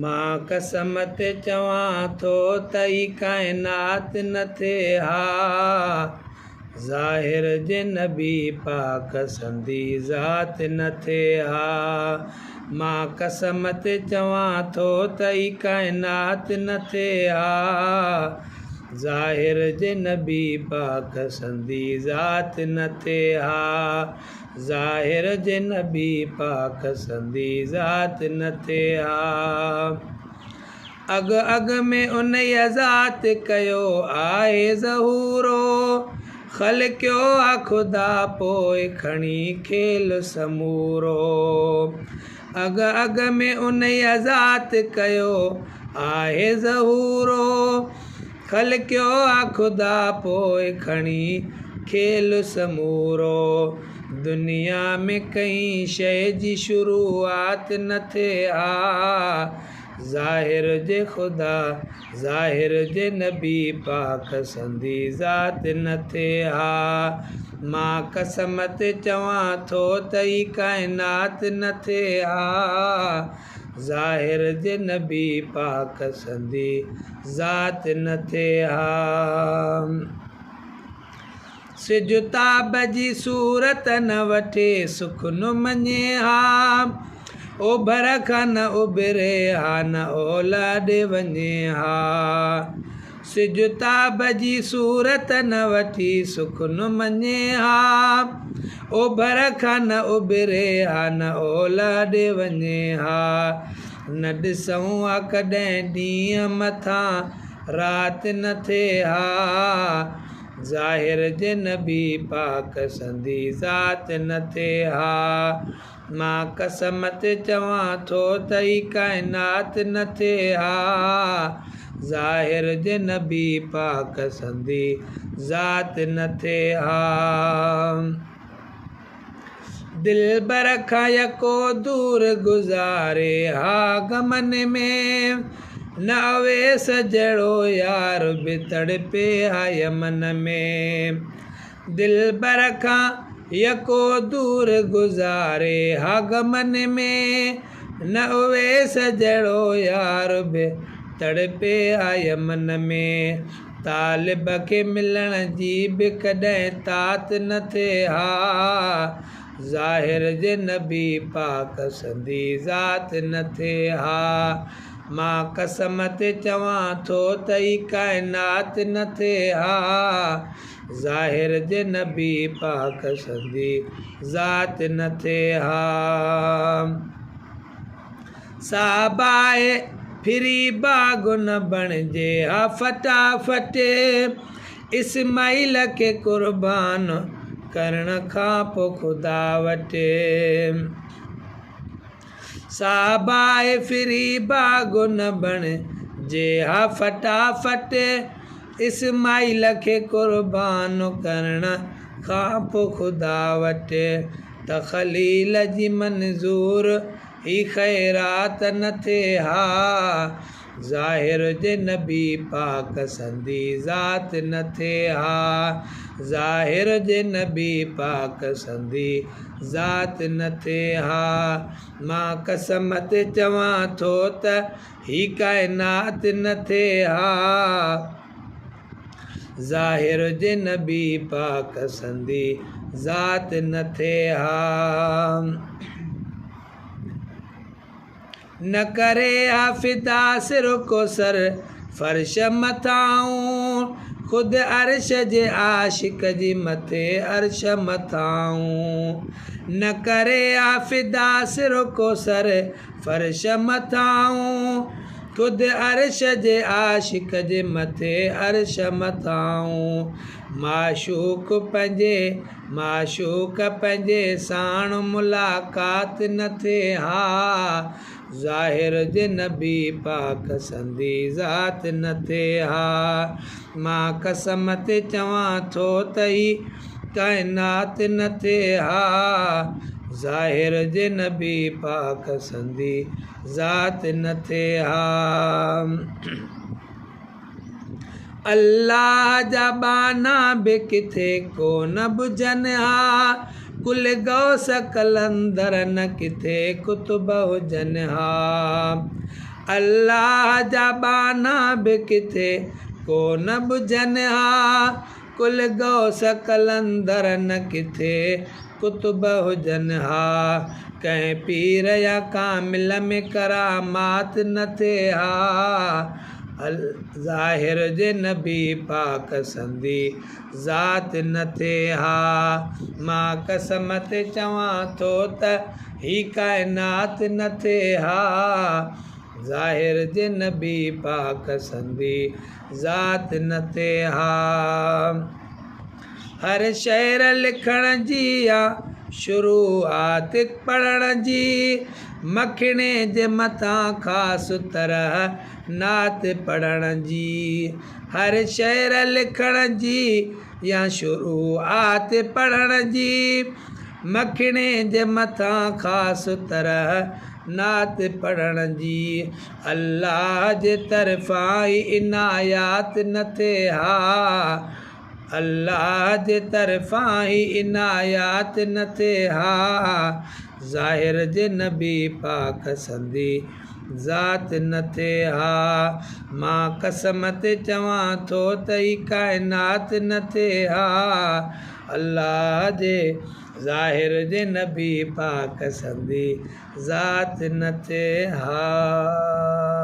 मां कसम ते चवां थो त ही काइनात न थिए हा ज़ाहिर जे नबी पाक संदी ज़ात न थिए हा मां कसम ते चवां थो त ही काइनात न थिए हा ज़ाहिर जे नबी पाक संदी ज़ात न थिए हा ज़ाहिर जे नबी पाक संदी ज़ात न थिए हा अग अग में उन ज़ात कयो आहे ज़हूरो ख़लक़ियो आ ख़ुदा पोइ खणी खेल समूरो अग अग में उन ज़ात कयो आहे ज़हूरो ख़लक़ियो आ ख़ुदा पोइ खणी खेल समूरो दुनिया में कई शइ जी शुरूआत न थिए हा ज़ाहिर जे ख़ुदा ज़ाहिर जे नबी पाक संदी ज़ात न थिए हा मां कसम ते चवां थो त ही काइनात न थिए हा ज़ाहिर जे नबी पाक संदी ज़ात न थिए हा सिजताब जी सूरत न वठे सुख न मञे हा ओभर खां न उभिरे हा न औलाद वञे हा सिजताब जी सूरत न वठी सुख न मञे हा ओभर खां न उभिरे हा न औलाद वञे हा न ॾिसूं आ कॾहिं ॾींहं मथां रात न थिए हा ज़ाहिर जे नबी पाक संदी ज़ात न थिए हा मां कसम ते चवां थो त ही काइनात न थिए हा ज़ाहिर जे नबी पाक संदी ज़ात न थिए हा दिलबर खां यको दूर गुज़ारे हा गमन में न अवेस जहिड़ो यार बि तड़पे हा यमन में दिलबर खां यको दूर गुज़ारे हा गमन में न अवेस जहिड़ो यार बि तड़पे हा यमन में तालिब खे मिलण जी बि कॾहिं तात न थिए हा ज़ाहिर जे नबी पाक संदी ज़ात न थिए हा मां कसम ते चवां थो त ही काइनात न थिए हा ज़ाहिर जे नबी पाक संदी ज़ात न थिए हा साबाए फिरी बाग़ न बणिजे हा फटाफट इस्माइल खे क़ुर्बान करण खां पोइ ख़ुदा वटि साबाए फिरी बाग़ न बणिजे हा फटाफट इस्माइल खे क़ुर्बान करण खां पोइ ख़ुदा वटि त ख़लील जी मंज़ूर ही ख़ैरात न थिए हा ज़ाहिर जे नबी पाक संदी ज़ात न थिए हा ज़ाहिर जे नबी पाक संदी ज़ात न थिए हा मां कसम ते चवां थो त ही काइनात न थिए हा ज़ाहिर जे नबी पाक संदी ज़ात न थिए हा न करे हा फिदा सिर को सर फर्श मथाऊं ख़ुदि अर्श जे आशिक जी मथे अर्श मथाऊं न करे हा फिदा सिर को सर फर्श मथाऊं ख़ुदि अर्श जे आशिक जे मथे अर्श मथाऊं माशूक पंहिंजे साण मुलाक़ात न थिए हा ज़ाहिर जे नबी पाक संदी ज़ात न थिए हा मां कसम ते चवां थो त ही काइनात न थिए हा ज़ाहिर जे नबी पाक संदी ज़ात न थिए हा अल्लाह जा बाना बि किथे कोन बुझनि हा, कुल गौस कलंदर न किथे कुतुब हुजनि हा। अल्लाह जा बाना बि किथे कोन बुझनि हा, कुल गौस कलंदर न किथे कुतुब हुजनि हा। कंहिं पीर या कामिल में करामात न थे हा, ज़ाहिर जे नबी पाक संदी ज़ात न थे हा। मां कसम ते चवां थो त ही काइनात न थे हा, ज़ाहिर जे नबी पाक संदी ज़ात न थे हा। हर शेर लिखण जी या शुरूआत पढ़ण जी, मखिणे जे मथां ख़ासि तरह नात पढ़ण जी। हर शेर लिखण जी या शुरूआत पढ़ण जी, मखिणे जे मथां ख़ासि तरह नात पढ़ण जी। अल्लाह जे तरफ़ां ई इनायात न थे हा, अल्लाह जे तरफ़ां ई इनायात न थे हा, ज़ाहिर जे नबी पाक संदी ज़ात न थे हा। मां कसम ते चवां थो त ही काइनात न थे हा, अल्लाह जे ज़ाहिर जे नबी पाक संदी ज़ात न थे हा।